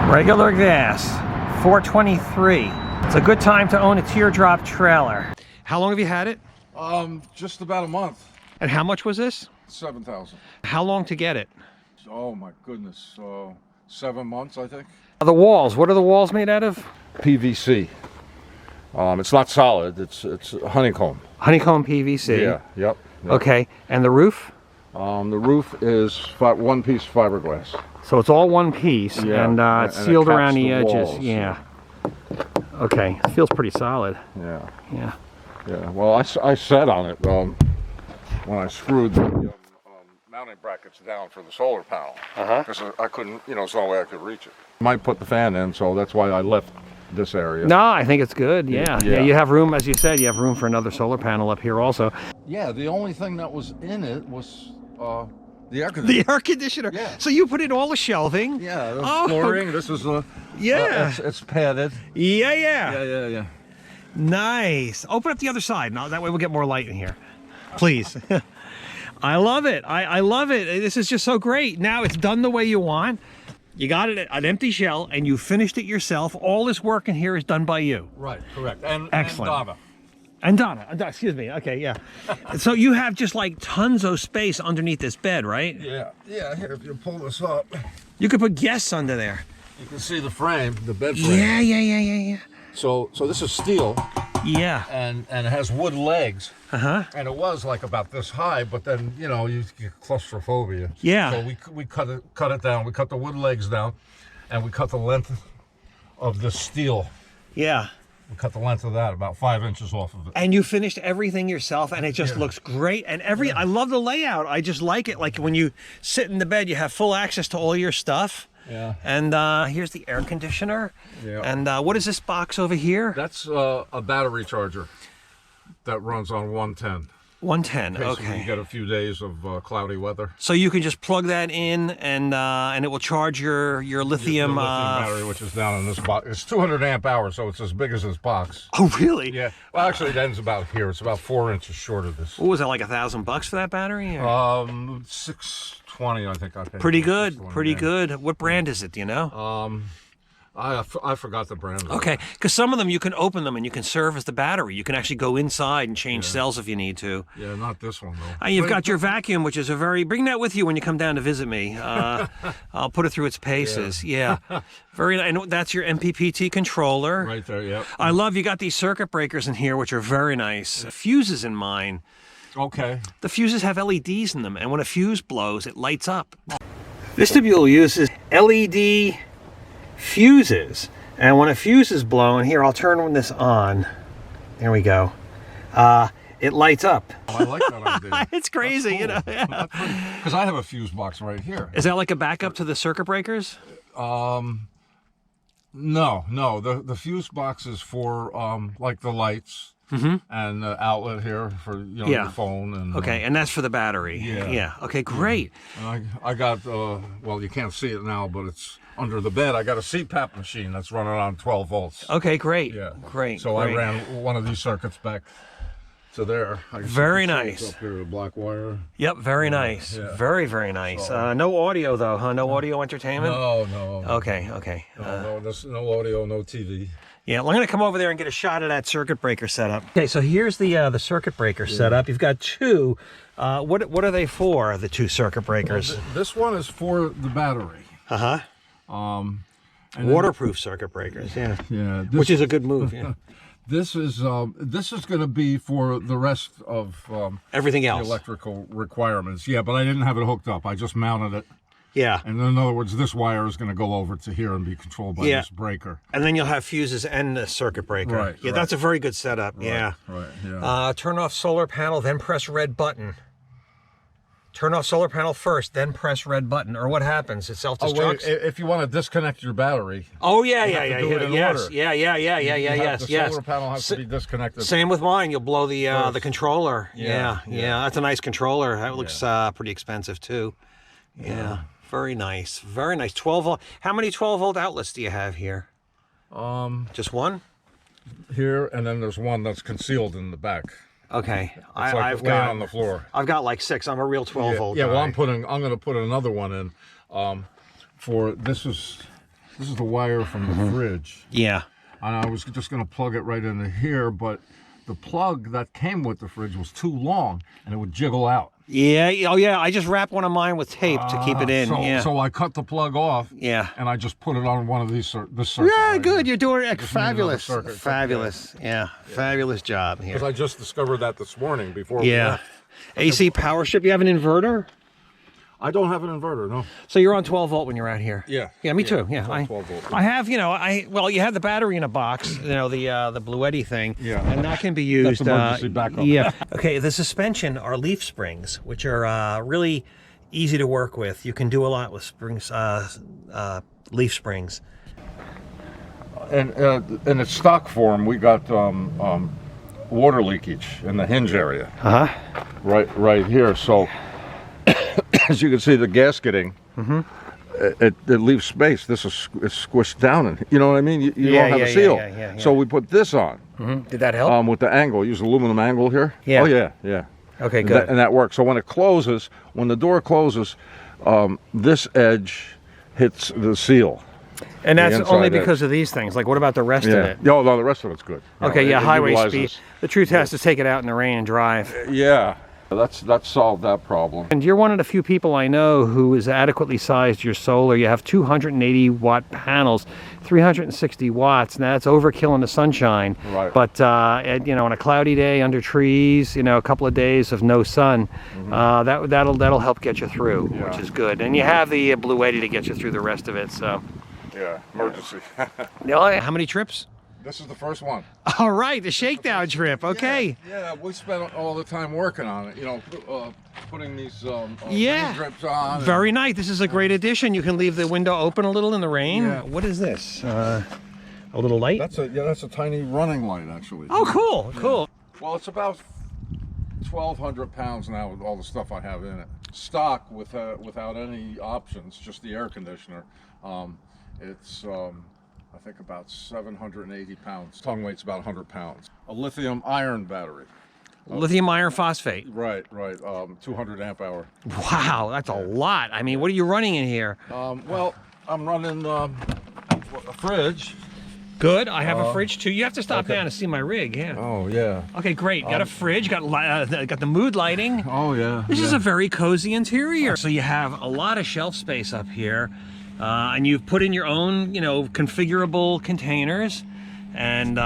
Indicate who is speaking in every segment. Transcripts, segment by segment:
Speaker 1: Regular gas, $4.23. It's a good time to own a Teardrop trailer. How long have you had it?
Speaker 2: Just about a month.
Speaker 1: And how much was this?
Speaker 2: 7,000.
Speaker 1: How long to get it?
Speaker 2: Oh my goodness, 7 months I think.
Speaker 1: The walls, what are the walls made out of?
Speaker 2: PVC. It's not solid. It's honeycomb.
Speaker 1: Honeycomb PVC.
Speaker 2: Yeah. Yep.
Speaker 1: Okay, and the roof?
Speaker 2: The roof is one-piece fiberglass.
Speaker 1: So it's all one piece,
Speaker 2: Yeah.
Speaker 1: and it's
Speaker 2: and
Speaker 1: sealed
Speaker 2: it caps
Speaker 1: around the edges.
Speaker 2: walls.
Speaker 1: Yeah. Okay, it feels pretty solid.
Speaker 2: Yeah.
Speaker 1: Yeah.
Speaker 2: Yeah. Well, I sat on it when I screwed the mounting brackets down for the solar panel. Because I couldn't, there's no way I could reach it. Might put the fan in, so that's why I left this area.
Speaker 1: No, I think it's good. Yeah.
Speaker 2: Yeah.
Speaker 1: You have room, as you said, you have room for another solar panel up here also.
Speaker 2: Yeah, the only thing that was in it was the air conditioner.
Speaker 1: The air conditioner.
Speaker 2: Yeah.
Speaker 1: So you put in all the shelving.
Speaker 2: Yeah, the flooring. This is it's padded.
Speaker 1: Yeah. Nice. Open up the other side. Now that way we'll get more light in here. Please. I love it. I love it. This is just so great. Now it's done the way you want. You got it an empty shell and you finished it yourself. All this work in here is done by you.
Speaker 2: Right, correct. And
Speaker 1: Excellent.
Speaker 2: And Donna.
Speaker 1: And Donna, excuse me. Okay, yeah. So you have just like tons of space underneath this bed, right?
Speaker 2: Yeah. Here, if you pull this up,
Speaker 1: You could put guests under there.
Speaker 2: you can see the frame, the bed frame.
Speaker 1: Yeah.
Speaker 2: So this is steel,
Speaker 1: Yeah.
Speaker 2: and it has wood legs.
Speaker 1: Uh-huh.
Speaker 2: And it was like about this high, but then you get claustrophobia.
Speaker 1: Yeah.
Speaker 2: So we cut it down. We cut the wood legs down, and we cut the length of the steel.
Speaker 1: Yeah.
Speaker 2: We cut the length of that about 5 inches off of it.
Speaker 1: And you finished everything yourself, and it just looks great. And I love the layout. I just like it. Like when you sit in the bed, you have full access to all your stuff.
Speaker 2: Yeah.
Speaker 1: And here's the air conditioner.
Speaker 2: Yeah.
Speaker 1: And what is this box over here?
Speaker 2: That's a battery charger that runs on 110.
Speaker 1: 110.
Speaker 2: In case
Speaker 1: Okay.
Speaker 2: you get a few days of cloudy weather.
Speaker 1: So you can just plug that in, and it will charge your lithium.
Speaker 2: The lithium battery, which is down in this box. It's 200 amp hours, so it's as big as this box.
Speaker 1: Oh, really?
Speaker 2: Yeah. Well, actually, it ends about here. It's about 4 inches short of this.
Speaker 1: What was that, like $1,000 for that battery? Or?
Speaker 2: $620, I think I paid.
Speaker 1: Pretty good.
Speaker 2: $620,
Speaker 1: Pretty
Speaker 2: yeah.
Speaker 1: good. What brand is it? Do you know?
Speaker 2: I forgot the brand.
Speaker 1: Okay, because some of them you can open them and you can serve as the battery. You can actually go inside and change cells if you need to.
Speaker 2: Yeah, not this one though.
Speaker 1: You've got your vacuum, which is bring that with you when you come down to visit me. I'll put it through its paces. Yeah. Very nice. And that's your MPPT controller.
Speaker 2: Right there, yeah.
Speaker 1: I love you got these circuit breakers in here, which are very nice. Fuses in mine.
Speaker 2: Okay.
Speaker 1: The fuses have LEDs in them, and when a fuse blows, it lights up. Vestibule uses LED fuses, and when a fuse is blown, here, I'll turn this on. There we go. It lights up.
Speaker 2: Oh, I like that idea.
Speaker 1: It's crazy,
Speaker 2: That's cool.
Speaker 1: you know.
Speaker 2: Because I have a fuse box right here.
Speaker 1: Is that like a backup to the circuit breakers?
Speaker 2: No. The fuse box is for like the lights. And the outlet here for your phone and
Speaker 1: okay, and that's for the battery. Yeah. Okay, great.
Speaker 2: And I got well, you can't see it now, but it's under the bed. I got a CPAP machine that's running on 12 volts.
Speaker 1: Okay, great.
Speaker 2: Yeah,
Speaker 1: great.
Speaker 2: So
Speaker 1: great.
Speaker 2: I ran one of these circuits back to there.
Speaker 1: Very nice.
Speaker 2: Up here, the black wire.
Speaker 1: Yep, very nice.
Speaker 2: Yeah.
Speaker 1: Very nice. No audio though, huh? No audio entertainment.
Speaker 2: No.
Speaker 1: Okay.
Speaker 2: No, there's no audio, no TV.
Speaker 1: Yeah, well, I'm going to come over there and get a shot of that circuit breaker setup. Okay, so here's the circuit breaker setup. You've got two. What are they for, the two circuit breakers?
Speaker 2: Well, this one is for the battery.
Speaker 1: And waterproof circuit breakers, yeah. Which is a good move, yeah.
Speaker 2: This is going to be for the rest of
Speaker 1: everything else.
Speaker 2: The electrical requirements. Yeah, but I didn't have it hooked up. I just mounted it.
Speaker 1: Yeah.
Speaker 2: And in other words, this wire is going to go over to here and be controlled by this breaker.
Speaker 1: And then you'll have fuses and the circuit breaker.
Speaker 2: Right.
Speaker 1: Yeah, that's a very good setup. Yeah. Turn off solar panel, then press red button. Turn off solar panel first, then press red button. Or what happens? It self-destructs?
Speaker 2: If you want to disconnect your battery.
Speaker 1: Oh, yeah.
Speaker 2: Yes.
Speaker 1: The
Speaker 2: solar panel has to be disconnected.
Speaker 1: Same with mine. You'll blow the controller. Yeah. That's a nice controller. That looks pretty expensive, too. Yeah. Very nice. 12 volt. How many 12 volt outlets do you have here? Just one?
Speaker 2: Here, and then there's one that's concealed in the back.
Speaker 1: Okay.
Speaker 2: I've got on the floor.
Speaker 1: I've got like 6. I'm a real 12 volt
Speaker 2: guy.
Speaker 1: guy.
Speaker 2: Well, I'm going to put another one in. For this is This is the wire from the fridge.
Speaker 1: Yeah.
Speaker 2: And I was just going to plug it right into here, but the plug that came with the fridge was too long, and it would jiggle out.
Speaker 1: Yeah. Oh, yeah. I just wrapped one of mine with tape to keep it in.
Speaker 2: So I cut the plug off.
Speaker 1: Yeah.
Speaker 2: And I just put it on one of these. This circuit.
Speaker 1: Yeah,
Speaker 2: right
Speaker 1: good.
Speaker 2: here.
Speaker 1: You're doing it fabulous. Fabulous. Yeah. Fabulous job here.
Speaker 2: Because I just discovered that this morning before.
Speaker 1: Yeah.
Speaker 2: We left.
Speaker 1: AC power strip. You have an inverter?
Speaker 2: I don't have an inverter, no.
Speaker 1: So you're on 12 volt when you're out here?
Speaker 2: Yeah.
Speaker 1: Yeah, me too. Yeah.
Speaker 2: 12 volt.
Speaker 1: I have, well, you have the battery in a box, the Bluetti thing.
Speaker 2: Yeah.
Speaker 1: And that can be used.
Speaker 2: That's emergency backup.
Speaker 1: Yeah. Okay, the suspension are leaf springs, which are really easy to work with. You can do a lot with springs, leaf springs.
Speaker 2: And in its stock form, we got water leakage in the hinge area.
Speaker 1: Uh-huh.
Speaker 2: Right here. So as you can see, the gasketing, it leaves space. This is squished down, and you know what I mean. You don't have a seal. Yeah. So we put this on.
Speaker 1: Did that help?
Speaker 2: With the angle, use aluminum angle here.
Speaker 1: Yeah.
Speaker 2: Oh yeah.
Speaker 1: Okay, good.
Speaker 2: And that works. So when it closes, when the door closes, this edge hits the seal.
Speaker 1: And that's only because of these things. Like, what about the rest of it?
Speaker 2: No, the rest of it's good.
Speaker 1: Okay, highway speed. The truth has to take it out in the rain and drive.
Speaker 2: Yeah. That's solved that problem.
Speaker 1: And you're one of the few people I know who is adequately sized your solar. You have 280 watt panels, 360 watts. Now that's overkill in the sunshine.
Speaker 2: Right.
Speaker 1: But on a cloudy day under trees, a couple of days of no sun, that'll help get you through, which is good. And you have the Bluetti to get you through the rest of it. So.
Speaker 2: Yeah, emergency.
Speaker 1: How many trips?
Speaker 2: This is the first one.
Speaker 1: All right, the shakedown trip. Okay.
Speaker 2: Yeah, we spent all the time working on it. Putting these drips on.
Speaker 1: Very nice. This is a great addition. You can leave the window open a little in the rain. Yeah. What is this? A little light?
Speaker 2: That's a tiny running light, actually.
Speaker 1: Oh, cool, cool.
Speaker 2: Well, it's about 1,200 pounds now with all the stuff I have in it. Stock without any options, just the air conditioner. It's I think about 780 pounds. Tongue weight's about 100 pounds. A lithium iron battery.
Speaker 1: Lithium iron phosphate.
Speaker 2: Right. 200 amp hour.
Speaker 1: Wow, that's a lot. I mean, what are you running in here?
Speaker 2: Well, I'm running a fridge.
Speaker 1: Good. I have a fridge too. You have to stop down to see my rig. Yeah.
Speaker 2: Oh yeah.
Speaker 1: Okay, great. Got a fridge. Got the mood lighting.
Speaker 2: Oh yeah.
Speaker 1: This is a very cozy interior. So you have a lot of shelf space up here. And you've put in your own, configurable containers, and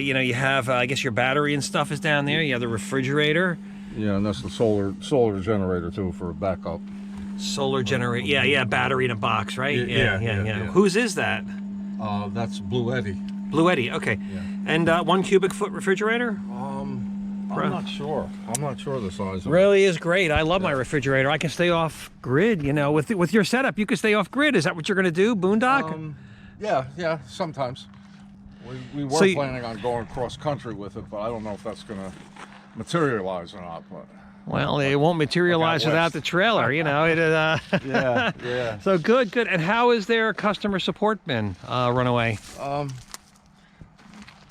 Speaker 1: you have, I guess your battery and stuff is down there. You have the refrigerator.
Speaker 2: Yeah, and that's the solar generator too for backup.
Speaker 1: Solar generator. Yeah, battery in a box, right? Yeah. Whose is that?
Speaker 2: That's Bluetti.
Speaker 1: Bluetti. Okay. Yeah. And 1 cubic foot refrigerator.
Speaker 2: I'm not sure. I'm not sure the size of
Speaker 1: really is great. I love my refrigerator. I can stay off grid, with your setup, you can stay off grid. Is that what you're going to do, boondock?
Speaker 2: Yeah, sometimes. We were planning on going cross country with it, but I don't know if that's going to materialize or not. But
Speaker 1: well, it won't materialize without the trailer,
Speaker 2: Yeah.
Speaker 1: So good. And how has their customer support been, Runaway?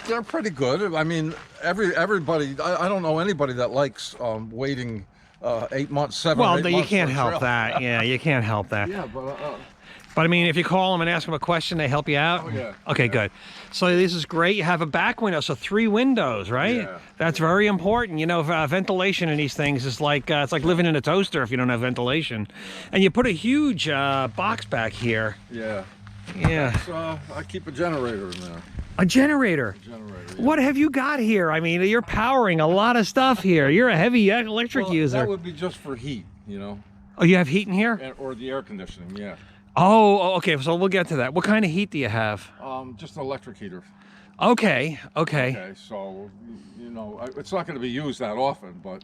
Speaker 2: They're pretty good. I mean, everybody. I don't know anybody that likes waiting 8 months, 7 or 8 months.
Speaker 1: Well, you can't help that. Yeah, you can't help that.
Speaker 2: Yeah,
Speaker 1: but I mean, if you call them and ask them a question, they help you out.
Speaker 2: Oh yeah.
Speaker 1: Okay, good. So this is great. You have a back window, so 3 windows, right?
Speaker 2: Yeah.
Speaker 1: That's very important. Ventilation in these things is like it's like living in a toaster if you don't have ventilation. And you put a huge box back here.
Speaker 2: Yeah.
Speaker 1: Yeah.
Speaker 2: I keep a generator in there.
Speaker 1: A generator?
Speaker 2: Yeah.
Speaker 1: What have you got here? I mean, you're powering a lot of stuff here. You're a heavy electric user.
Speaker 2: That would be just for heat,
Speaker 1: Oh, you have heat in here?
Speaker 2: Or the air conditioning, yeah.
Speaker 1: Oh, okay. So we'll get to that. What kind of heat do you have?
Speaker 2: Just an electric heater.
Speaker 1: Okay.
Speaker 2: Okay, so, it's not going to be used that often, but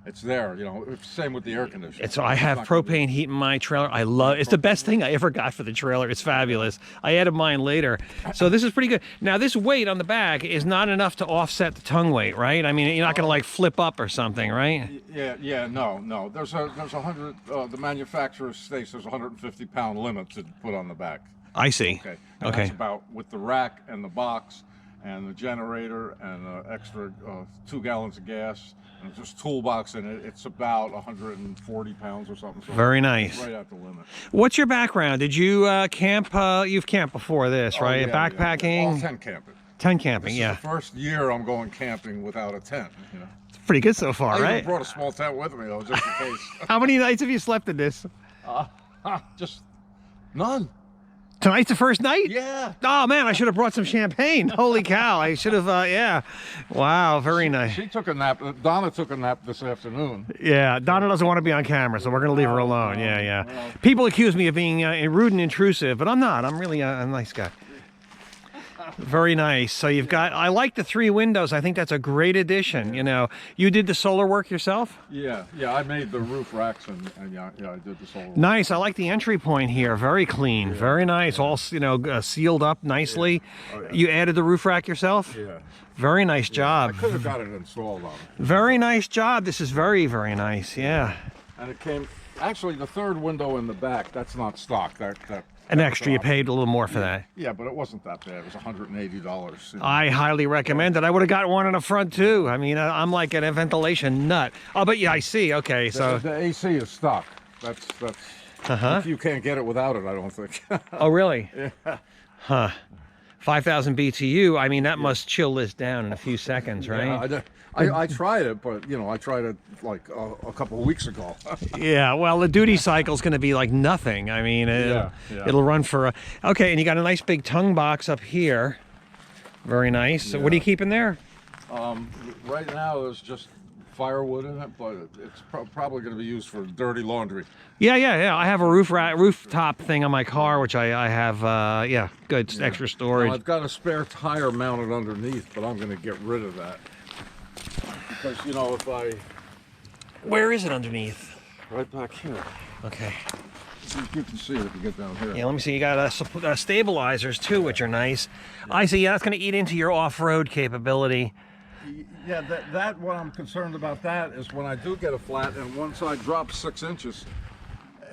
Speaker 2: it's there, same with the air conditioning.
Speaker 1: So I have propane heat in my trailer. I love it's the best thing I ever got for the trailer. It's fabulous. I added mine later. So this is pretty good. Now this weight on the back is not enough to offset the tongue weight, right? I mean, you're not going to like flip up or something, right?
Speaker 2: Yeah, no. There's 100, the manufacturer states there's a 150-pound limit to put on the back.
Speaker 1: I see.
Speaker 2: Okay. That's about with the rack and the box and the generator and extra 2 gallons of gas. And just toolbox in it. It's about 140 pounds or something. So
Speaker 1: very nice.
Speaker 2: Right at the limit.
Speaker 1: What's your background? Did you camp? You've camped before this, right?
Speaker 2: Yeah,
Speaker 1: Backpacking?
Speaker 2: All tent camping.
Speaker 1: Tent camping,
Speaker 2: This is the first year I'm going camping without a tent. You know.
Speaker 1: It's pretty good so far,
Speaker 2: I
Speaker 1: right?
Speaker 2: even brought a small tent with me, though, just in case.
Speaker 1: How many nights have you slept in this?
Speaker 2: Just none.
Speaker 1: Tonight's the first night?
Speaker 2: Yeah.
Speaker 1: Oh man, I should have brought some champagne. Holy cow, I should have, yeah. Wow, very nice.
Speaker 2: She took a nap. Donna took a nap this afternoon.
Speaker 1: Yeah, Donna doesn't want to be on camera, so we're going to leave her alone. Yeah. People accuse me of being rude and intrusive, but I'm not. I'm really a nice guy. Very nice. So you've got, I like the 3 windows. I think that's a great addition. You know, you did the solar work yourself?
Speaker 2: Yeah, I made the roof racks and yeah, I did the solar work.
Speaker 1: Nice. I like the entry point here. Very clean. Very nice. All, you know, sealed up nicely.
Speaker 2: Oh, yeah.
Speaker 1: You added the roof rack yourself?
Speaker 2: Yeah.
Speaker 1: Very nice job.
Speaker 2: I could have got it installed on it.
Speaker 1: Very nice job. This is very, very nice. Yeah.
Speaker 2: And it came, actually the 3rd window in the back, that's not stock.
Speaker 1: An extra, you paid a little more for that.
Speaker 2: Yeah, but it wasn't that bad. It was $180. You know.
Speaker 1: I highly recommend it. I would have got one in the front too. I mean, I'm like a ventilation nut. Oh, but yeah, I see. Okay, so
Speaker 2: The AC is stock. That's you can't get it without it, I don't think.
Speaker 1: oh, really?
Speaker 2: Yeah.
Speaker 1: Huh. 5,000 BTU. I mean, that must chill this down in a few seconds, right?
Speaker 2: Yeah, I tried it, but you know, I tried it like a couple of weeks ago.
Speaker 1: Yeah, well, the duty cycle is going to be like nothing. I mean, it'll run for okay, and you got a nice big tongue box up here. Very nice. So what are you keeping there?
Speaker 2: Right now there's just firewood in it, but it's probably going to be used for dirty laundry.
Speaker 1: Yeah. I have a rooftop thing on my car, which I have. Yeah, good extra storage.
Speaker 2: Now, I've got a spare tire mounted underneath, but I'm going to get rid of that. Because, you know, if I...
Speaker 1: Where is it underneath?
Speaker 2: Right back here.
Speaker 1: Okay.
Speaker 2: You can see it if you get down here.
Speaker 1: Yeah, let me see. You got stabilizers, too, which are nice. Yeah. I see. Yeah, that's going to eat into your off-road capability.
Speaker 2: Yeah, that what I'm concerned about that is when I do get a flat and one side drops 6 inches,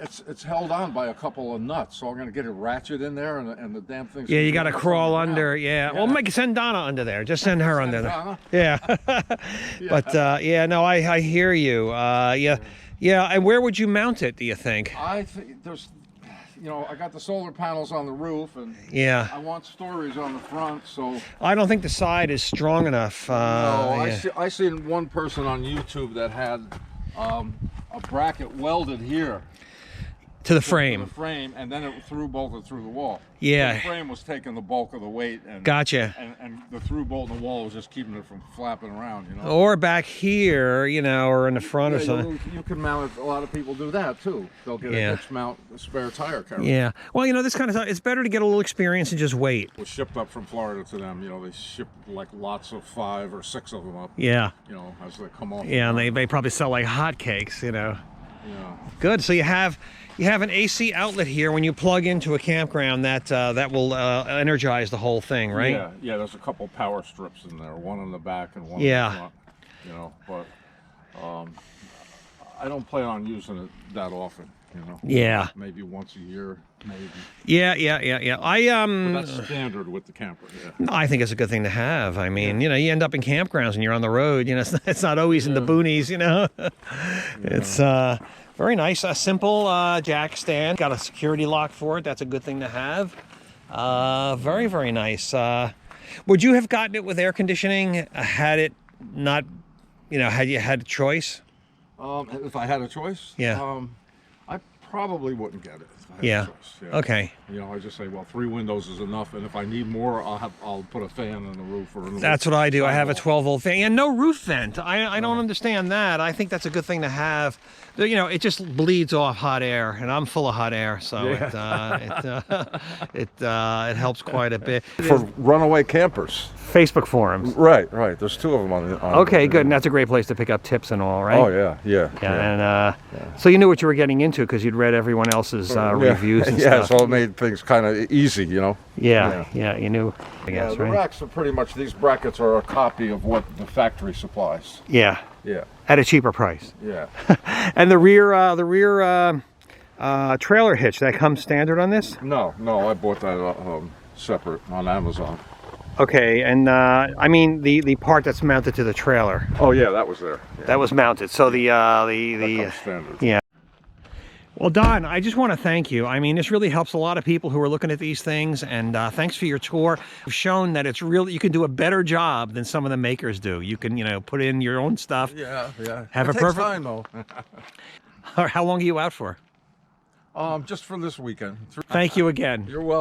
Speaker 2: it's held on by a couple of nuts, so I'm going to get a ratchet in there and the damn thing's...
Speaker 1: Yeah, you got to crawl under, yeah. Well, send Donna under there. Just send her under there.
Speaker 2: Donna?
Speaker 1: Yeah. But, yeah, no, I hear you. Yeah, and where would you mount it, do you think?
Speaker 2: I think there's... You know, I got the solar panels on the roof, and I want storage on the front, so...
Speaker 1: I don't think the side is strong enough.
Speaker 2: No, I seen one person on YouTube that had a bracket welded here.
Speaker 1: To the frame.
Speaker 2: To the frame, and then it bolted through the wall.
Speaker 1: Yeah.
Speaker 2: So the frame was taking the bulk of the weight. And,
Speaker 1: gotcha.
Speaker 2: And the through bolt in the wall was just keeping it from flapping around, you know.
Speaker 1: Or back here, you know, or in the front or something.
Speaker 2: You can mount it. A lot of people do that too. They'll get a hitch mount, a spare tire carrier.
Speaker 1: Yeah. Well, you know, this kind of stuff, it's better to get a little experience and just wait.
Speaker 2: It was shipped up from Florida to them. You know, they ship like lots of 5 or 6 of them up.
Speaker 1: Yeah.
Speaker 2: You know, as they come off.
Speaker 1: Yeah, and they probably sell like hotcakes, you know.
Speaker 2: Yeah.
Speaker 1: Good. So you have an AC outlet here when you plug into a campground that will energize the whole thing, right?
Speaker 2: Yeah. There's a couple power strips in there, one in the back and one in the front. You know, but I don't plan on using it that often. You know.
Speaker 1: Yeah.
Speaker 2: Maybe once a year, maybe.
Speaker 1: Yeah.
Speaker 2: But that's standard with the camper. Yeah.
Speaker 1: I think it's a good thing to have. I mean, you know, you end up in campgrounds and you're on the road. You know, it's not always in the boonies. You know, it's very nice. A simple jack stand. Got a security lock for it. That's a good thing to have. Very, very nice. Would you have gotten it with air conditioning had it not, you know, had you had a choice?
Speaker 2: If I had a choice?
Speaker 1: Yeah.
Speaker 2: I probably wouldn't get it if I had a choice. Yeah.
Speaker 1: Okay.
Speaker 2: You know, I just say, well, 3 windows is enough, and if I need more, I'll put a fan on the roof or.
Speaker 1: That's what I do. I have a 12-volt fan and no roof vent. I don't understand that. I think that's a good thing to have. You know, it just bleeds off hot air, and I'm full of hot air, so it helps quite a bit.
Speaker 2: For runaway campers.
Speaker 1: Facebook forums.
Speaker 2: Right. There's 2 of them on
Speaker 1: okay, good. And that's a great place to pick up tips and all, right?
Speaker 2: Oh yeah.
Speaker 1: And so you knew what you were getting into because you'd read everyone else's reviews and stuff.
Speaker 2: So it made things kind of easy, you know.
Speaker 1: Yeah, you knew. I guess,
Speaker 2: the
Speaker 1: right?
Speaker 2: racks are pretty much, these brackets are a copy of what the factory supplies.
Speaker 1: Yeah. At a cheaper price.
Speaker 2: Yeah.
Speaker 1: And the rear trailer hitch, that comes standard on this?
Speaker 2: No, I bought that separate on Amazon.
Speaker 1: Okay, and I mean the part that's mounted to the trailer.
Speaker 2: Oh yeah, that was there. Yeah.
Speaker 1: That was mounted. So the
Speaker 2: That comes standard.
Speaker 1: yeah. Well, Don, I just want to thank you. I mean, this really helps a lot of people who are looking at these things, and thanks for your tour. You've shown that it's really, you can do a better job than some of the makers do. You can, you know, put in your own stuff.
Speaker 2: Yeah.
Speaker 1: Have
Speaker 2: it
Speaker 1: a
Speaker 2: takes
Speaker 1: perfect
Speaker 2: time though.
Speaker 1: How long are you out for?
Speaker 2: Just for this weekend.
Speaker 1: Thank you again.
Speaker 2: You're welcome.